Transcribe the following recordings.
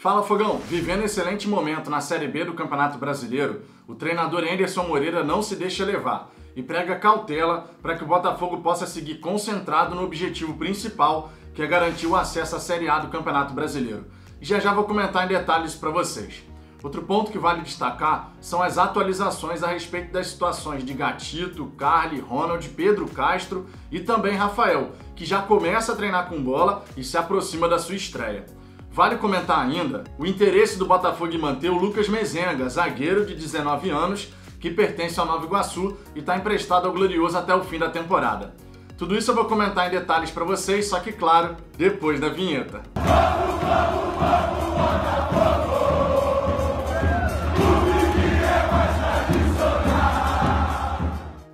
Fala Fogão! Vivendo um excelente momento na Série B do Campeonato Brasileiro, o treinador Anderson Moreira não se deixa levar e prega cautela para que o Botafogo possa seguir concentrado no objetivo principal, que é garantir o acesso à Série A do Campeonato Brasileiro. E já vou comentar em detalhes para vocês. Outro ponto que vale destacar são as atualizações a respeito das situações de Gatito, Carly, Ronald, Pedro Castro e também Rafael, que já começa a treinar com bola e se aproxima da sua estreia. Vale comentar ainda o interesse do Botafogo em manter o Lucas Mezenga, zagueiro de 19 anos, que pertence ao Nova Iguaçu e está emprestado ao Glorioso até o fim da temporada. Tudo isso eu vou comentar em detalhes para vocês, só que claro, depois da vinheta.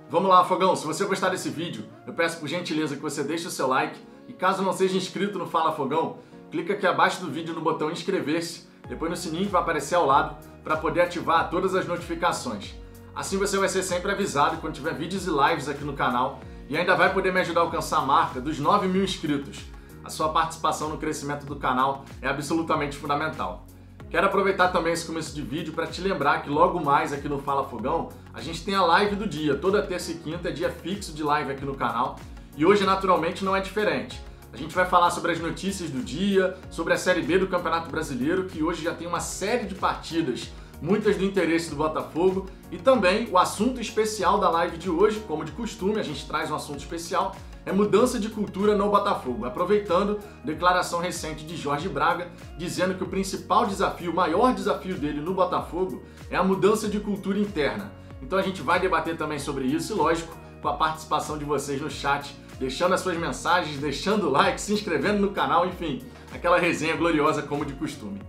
Vamos lá, Fogão, se você gostar desse vídeo, eu peço por gentileza que você deixe o seu like e caso não seja inscrito no Fala Fogão, clica aqui abaixo do vídeo no botão inscrever-se, depois no sininho que vai aparecer ao lado para poder ativar todas as notificações. Assim você vai ser sempre avisado quando tiver vídeos e lives aqui no canal e ainda vai poder me ajudar a alcançar a marca dos 9.000 inscritos. A sua participação no crescimento do canal é absolutamente fundamental. Quero aproveitar também esse começo de vídeo para te lembrar que logo mais aqui no Fala Fogão a gente tem a live do dia. Toda terça e quinta é dia fixo de live aqui no canal e hoje naturalmente não é diferente. A gente vai falar sobre as notícias do dia, sobre a Série B do Campeonato Brasileiro, que hoje já tem uma série de partidas, muitas do interesse do Botafogo, e também o assunto especial da live de hoje, como de costume, a gente traz um assunto especial, é mudança de cultura no Botafogo, aproveitando a declaração recente de Jorge Braga, dizendo que o principal desafio, o maior desafio dele no Botafogo é a mudança de cultura interna. Então a gente vai debater também sobre isso e, lógico, com a participação de vocês no chat, deixando as suas mensagens, deixando o like, se inscrevendo no canal, enfim, aquela resenha gloriosa como de costume.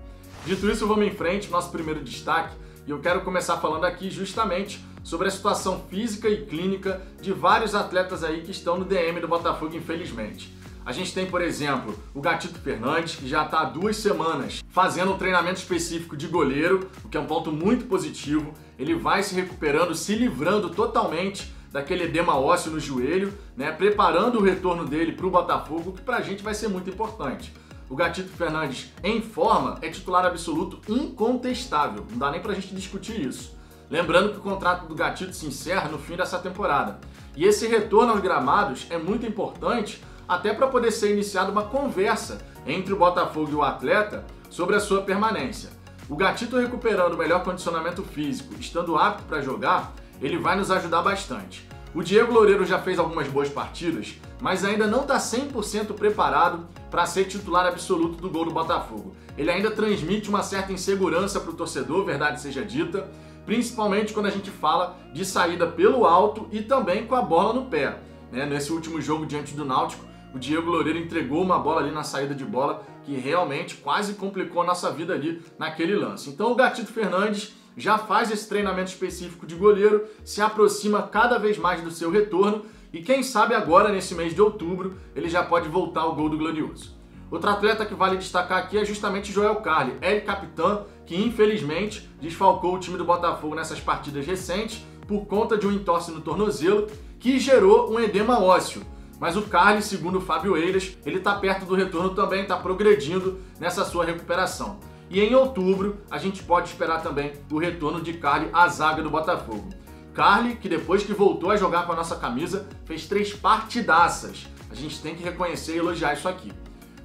Dito isso, vamos em frente, nosso primeiro destaque, e eu quero começar falando aqui justamente sobre a situação física e clínica de vários atletas aí que estão no DM do Botafogo, infelizmente. A gente tem, por exemplo, o Gatito Fernandes, que já está há 2 semanas fazendo um treinamento específico de goleiro, o que é um ponto muito positivo. Ele vai se recuperando, se livrando totalmente daquele edema ósseo no joelho, né, preparando o retorno dele para o Botafogo, que para a gente vai ser muito importante. O Gatito Fernandes, em forma, é titular absoluto incontestável, não dá nem para a gente discutir isso. Lembrando que o contrato do Gatito se encerra no fim dessa temporada. E esse retorno aos gramados é muito importante até para poder ser iniciada uma conversa entre o Botafogo e o atleta sobre a sua permanência. O Gatito recuperando o melhor condicionamento físico, estando apto para jogar, ele vai nos ajudar bastante. O Diego Loureiro já fez algumas boas partidas, mas ainda não está 100% preparado para ser titular absoluto do gol do Botafogo. Ele ainda transmite uma certa insegurança para o torcedor, verdade seja dita, principalmente quando a gente fala de saída pelo alto e também com a bola no pé. Nesse último jogo diante do Náutico, o Diego Loureiro entregou uma bola ali na saída de bola que realmente quase complicou a nossa vida ali naquele lance. Então o Gatito Fernandes já faz esse treinamento específico de goleiro, se aproxima cada vez mais do seu retorno e quem sabe agora, nesse mês de outubro, ele já pode voltar ao gol do Glorioso. Outro atleta que vale destacar aqui é justamente Joel Carly, capitão, que infelizmente desfalcou o time do Botafogo nessas partidas recentes por conta de um entorse no tornozelo que gerou um edema ósseo. Mas o Carly, segundo o Fábio Eiras, ele está perto do retorno também, está progredindo nessa sua recuperação. E em outubro, a gente pode esperar também o retorno de Carly à zaga do Botafogo. Carly, que depois que voltou a jogar com a nossa camisa, fez 3 partidaças. A gente tem que reconhecer e elogiar isso aqui.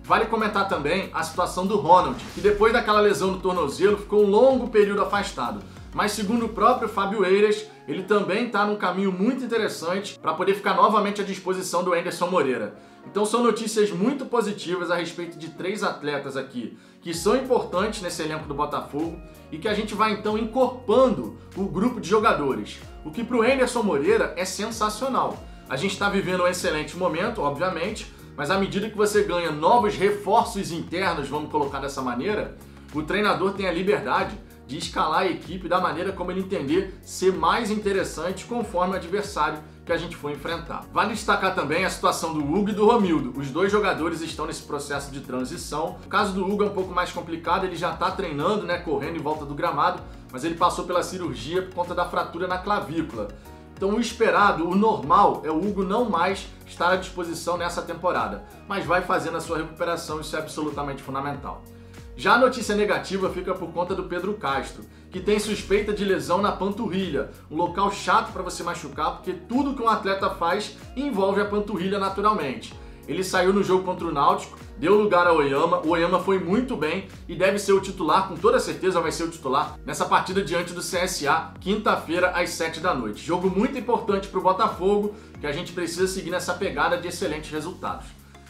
Vale comentar também a situação do Ronald, que depois daquela lesão no tornozelo ficou um longo período afastado. Mas segundo o próprio Fábio Eiras, ele também está num caminho muito interessante para poder ficar novamente à disposição do Anderson Moreira. Então são notícias muito positivas a respeito de 3 atletas aqui, que são importantes nesse elenco do Botafogo e que a gente vai então encorpando o grupo de jogadores. O que para o Anderson Moreira é sensacional. A gente está vivendo um excelente momento, obviamente, mas à medida que você ganha novos reforços internos, vamos colocar dessa maneira, o treinador tem a liberdade de escalar a equipe da maneira como ele entender ser mais interessante conforme o adversário que a gente for enfrentar. Vale destacar também a situação do Hugo e do Romildo. Os 2 jogadores estão nesse processo de transição. O caso do Hugo é um pouco mais complicado, ele já está treinando, correndo em volta do gramado, mas ele passou pela cirurgia por conta da fratura na clavícula. Então o esperado, o normal, é o Hugo não mais estar à disposição nessa temporada, mas vai fazendo a sua recuperação, isso é absolutamente fundamental. Já a notícia negativa fica por conta do Pedro Castro, que tem suspeita de lesão na panturrilha, um local chato para você machucar, porque tudo que um atleta faz envolve a panturrilha naturalmente. Ele saiu no jogo contra o Náutico, deu lugar ao Oyama, o Oyama foi muito bem e deve ser o titular, com toda certeza vai ser o titular, nessa partida diante do CSA, quinta-feira às 7 da noite. Jogo muito importante para o Botafogo, que a gente precisa seguir nessa pegada de excelentes resultados.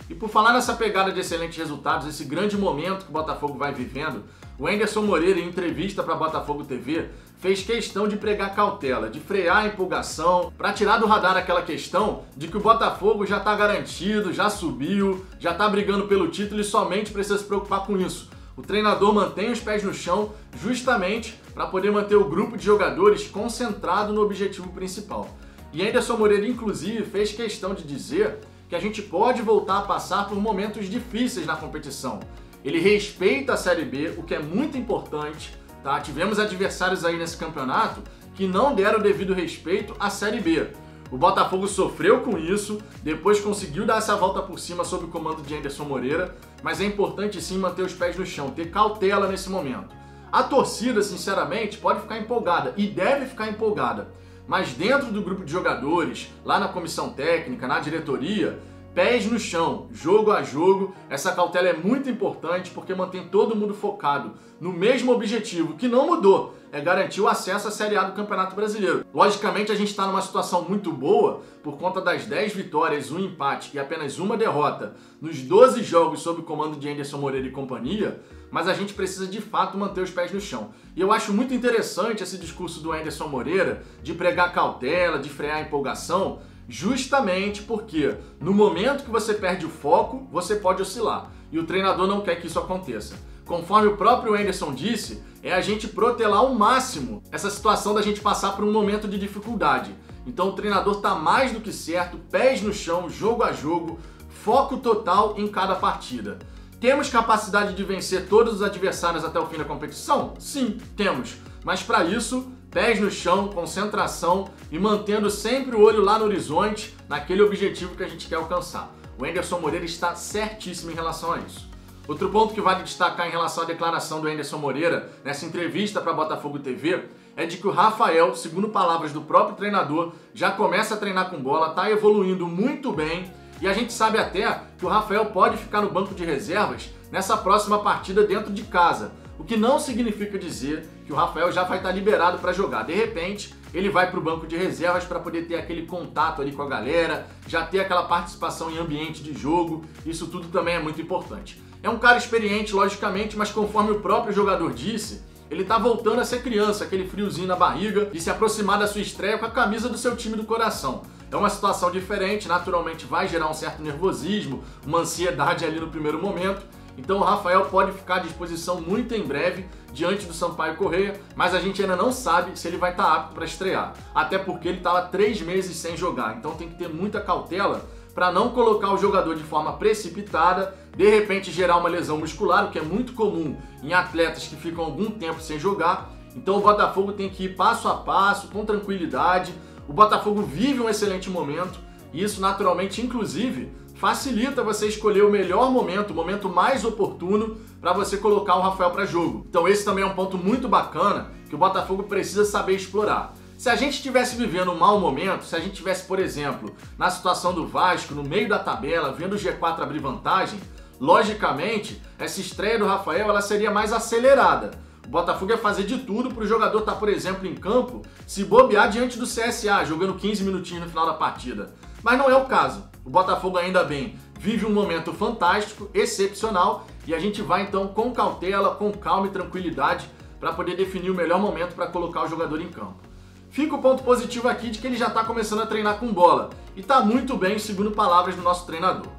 E por falar nessa pegada de excelentes resultados, esse grande momento que o Botafogo vai vivendo, o Anderson Moreira, em entrevista para a Botafogo TV, fez questão de pregar cautela, de frear a empolgação, para tirar do radar aquela questão de que o Botafogo já está garantido, já subiu, já está brigando pelo título e somente precisa se preocupar com isso. O treinador mantém os pés no chão justamente para poder manter o grupo de jogadores concentrado no objetivo principal. E Anderson Moreira, inclusive, fez questão de dizer que a gente pode voltar a passar por momentos difíceis na competição. Ele respeita a Série B, o que é muito importante, tá? Tivemos adversários aí nesse campeonato que não deram o devido respeito à Série B. O Botafogo sofreu com isso, depois conseguiu dar essa volta por cima sob o comando de Anderson Moreira, mas é importante sim manter os pés no chão, ter cautela nesse momento. A torcida, sinceramente, pode ficar empolgada e deve ficar empolgada, mas dentro do grupo de jogadores, lá na comissão técnica, na diretoria, pés no chão, jogo a jogo, essa cautela é muito importante porque mantém todo mundo focado no mesmo objetivo, que não mudou, é garantir o acesso à Série A do Campeonato Brasileiro. Logicamente a gente está numa situação muito boa por conta das 10 vitórias, 1 empate e apenas uma derrota nos 12 jogos sob o comando de Anderson Moreira e companhia, mas a gente precisa de fato manter os pés no chão. E eu acho muito interessante esse discurso do Anderson Moreira de pregar cautela, de frear a empolgação, justamente porque no momento que você perde o foco, você pode oscilar. E o treinador não quer que isso aconteça. Conforme o próprio Anderson disse, é a gente protelar ao máximo essa situação da gente passar por um momento de dificuldade. Então o treinador está mais do que certo, pés no chão, jogo a jogo, foco total em cada partida. Temos capacidade de vencer todos os adversários até o fim da competição? Sim, temos. Mas para isso, pés no chão, concentração e mantendo sempre o olho lá no horizonte, naquele objetivo que a gente quer alcançar. O Anderson Moreira está certíssimo em relação a isso. Outro ponto que vale destacar em relação à declaração do Anderson Moreira nessa entrevista para a Botafogo TV é de que o Rafael, segundo palavras do próprio treinador, já começa a treinar com bola, está evoluindo muito bem e a gente sabe até que o Rafael pode ficar no banco de reservas nessa próxima partida dentro de casa, o que não significa dizer que o Rafael já vai estar liberado para jogar. De repente, ele vai para o banco de reservas para poder ter aquele contato ali com a galera, já ter aquela participação em ambiente de jogo, isso tudo também é muito importante. É um cara experiente, logicamente, mas conforme o próprio jogador disse, ele tá voltando a ser criança, aquele friozinho na barriga de se aproximar da sua estreia com a camisa do seu time do coração. É uma situação diferente, naturalmente vai gerar um certo nervosismo, uma ansiedade ali no primeiro momento. Então o Rafael pode ficar à disposição muito em breve diante do Sampaio Corrêa, mas a gente ainda não sabe se ele vai estar apto para estrear. Até porque ele estava 3 meses sem jogar, então tem que ter muita cautela para não colocar o jogador de forma precipitada, de repente gerar uma lesão muscular, o que é muito comum em atletas que ficam algum tempo sem jogar. Então o Botafogo tem que ir passo a passo, com tranquilidade. O Botafogo vive um excelente momento e isso naturalmente, inclusive, facilita você escolher o melhor momento, o momento mais oportuno para você colocar o Rafael para jogo. Então esse também é um ponto muito bacana que o Botafogo precisa saber explorar. Se a gente estivesse vivendo um mau momento, se a gente estivesse, por exemplo, na situação do Vasco, no meio da tabela, vendo o G4 abrir vantagem, logicamente, essa estreia do Rafael ela seria mais acelerada. O Botafogo ia fazer de tudo para o jogador estar, por exemplo, em campo, se bobear diante do CSA, jogando 15 minutinhos no final da partida. Mas não é o caso. O Botafogo, ainda bem, vive um momento fantástico, excepcional, e a gente vai então com cautela, com calma e tranquilidade para poder definir o melhor momento para colocar o jogador em campo. Fica o ponto positivo aqui de que ele já está começando a treinar com bola, e está muito bem, segundo palavras do nosso treinador.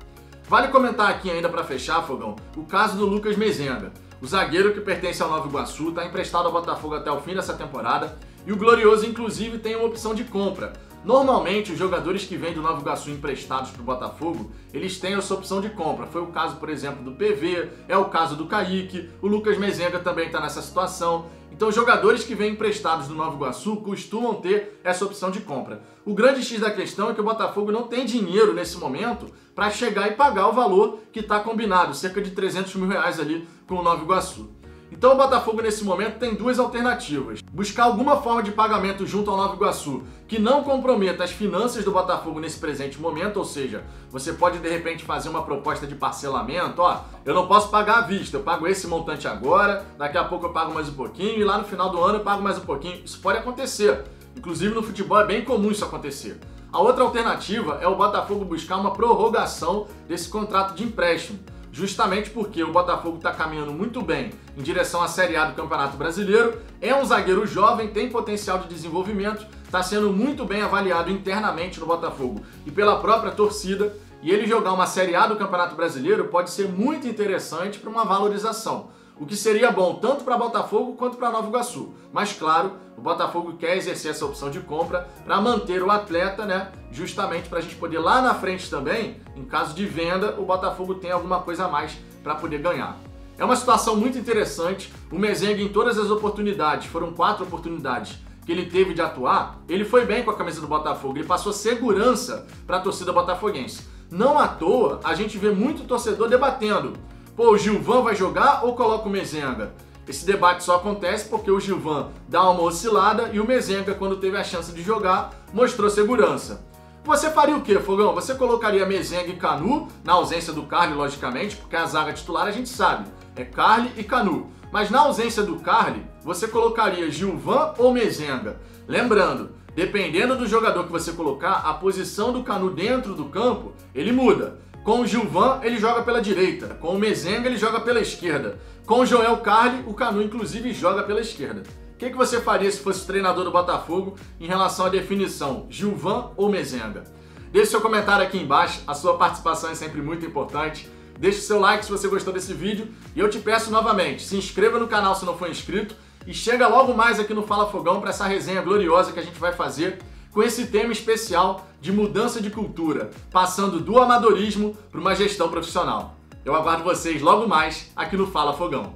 Vale comentar aqui ainda para fechar, Fogão, o caso do Lucas Mezenga. O zagueiro que pertence ao Nova Iguaçu está emprestado ao Botafogo até o fim dessa temporada, e o Glorioso, inclusive, tem uma opção de compra. Normalmente, os jogadores que vêm do Nova Iguaçu emprestados para o Botafogo, eles têm essa opção de compra. Foi o caso, por exemplo, do PV, é o caso do Kaique, o Lucas Mezenga também está nessa situação. Então, jogadores que vêm emprestados do Nova Iguaçu costumam ter essa opção de compra. O grande X da questão é que o Botafogo não tem dinheiro nesse momento para chegar e pagar o valor que está combinado, cerca de 300 mil reais ali com o Nova Iguaçu. Então o Botafogo nesse momento tem duas alternativas. Buscar alguma forma de pagamento junto ao Nova Iguaçu que não comprometa as finanças do Botafogo nesse presente momento, ou seja, você pode de repente fazer uma proposta de parcelamento, eu não posso pagar à vista, eu pago esse montante agora, daqui a pouco eu pago mais um pouquinho e lá no final do ano eu pago mais um pouquinho. Isso pode acontecer, inclusive no futebol é bem comum isso acontecer. A outra alternativa é o Botafogo buscar uma prorrogação desse contrato de empréstimo. Justamente porque o Botafogo está caminhando muito bem em direção à Série A do Campeonato Brasileiro, é um zagueiro jovem, tem potencial de desenvolvimento, está sendo muito bem avaliado internamente no Botafogo e pela própria torcida, e ele jogar uma Série A do Campeonato Brasileiro pode ser muito interessante para uma valorização, o que seria bom tanto para Botafogo quanto para Nova Iguaçu. Mas claro, o Botafogo quer exercer essa opção de compra para manter o atleta, né? Justamente para a gente poder lá na frente também, em caso de venda, o Botafogo tem alguma coisa a mais para poder ganhar. É uma situação muito interessante. O Mezenga, em todas as oportunidades, foram 4 oportunidades que ele teve de atuar, ele foi bem com a camisa do Botafogo, ele passou segurança para a torcida botafoguense. Não à toa, a gente vê muito torcedor debatendo: pô, o Gilvan vai jogar ou coloca o Mezenga? Esse debate só acontece porque o Gilvan dá uma oscilada e o Mezenga, quando teve a chance de jogar, mostrou segurança. Você faria o quê, Fogão? Você colocaria Mezenga e Canu, na ausência do Carly, logicamente, porque a zaga titular a gente sabe, é Carly e Canu. Mas na ausência do Carly, você colocaria Gilvan ou Mezenga? Lembrando, dependendo do jogador que você colocar, a posição do Canu dentro do campo, ele muda. Com o Gilvan, ele joga pela direita. Com o Mezenga, ele joga pela esquerda. Com o Joel Carly, o Canu, inclusive, joga pela esquerda. O que você faria se fosse o treinador do Botafogo em relação à definição, Gilvan ou Mezenga? Deixe seu comentário aqui embaixo, a sua participação é sempre muito importante. Deixe seu like se você gostou desse vídeo. E eu te peço novamente, se inscreva no canal se não for inscrito. E chega logo mais aqui no Fala Fogão para essa resenha gloriosa que a gente vai fazer com esse tema especial de mudança de cultura, passando do amadorismo para uma gestão profissional. Eu aguardo vocês logo mais aqui no Fala Fogão.